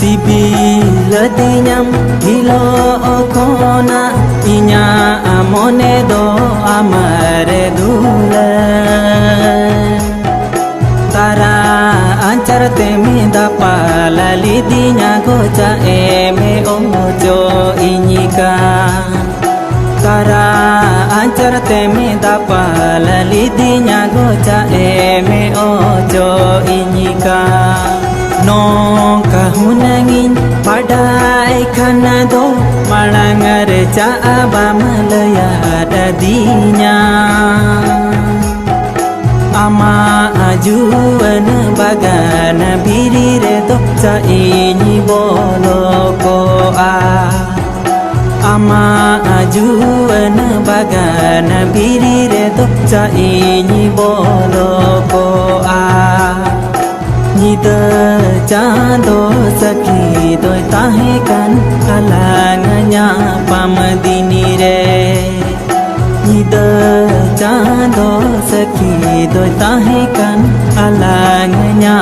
Sibiladinyam hilo okona inya amone do amare dula Tara ancar temi dapala lidinya goja eme ojo inyika Tara ancar temi dapala lidinya goja eme ojo inyika Nong kahunangin padai kana do malangar caaba malaya dadinya Ama ajuan bagana birire do ca ini bolo ko a Ama ajuan bagana birire do ca ini bolo ko a Nida chando sakhi doi tahe kan alanganya pamadini re Nida chando sakhi doi tahe kan alanganya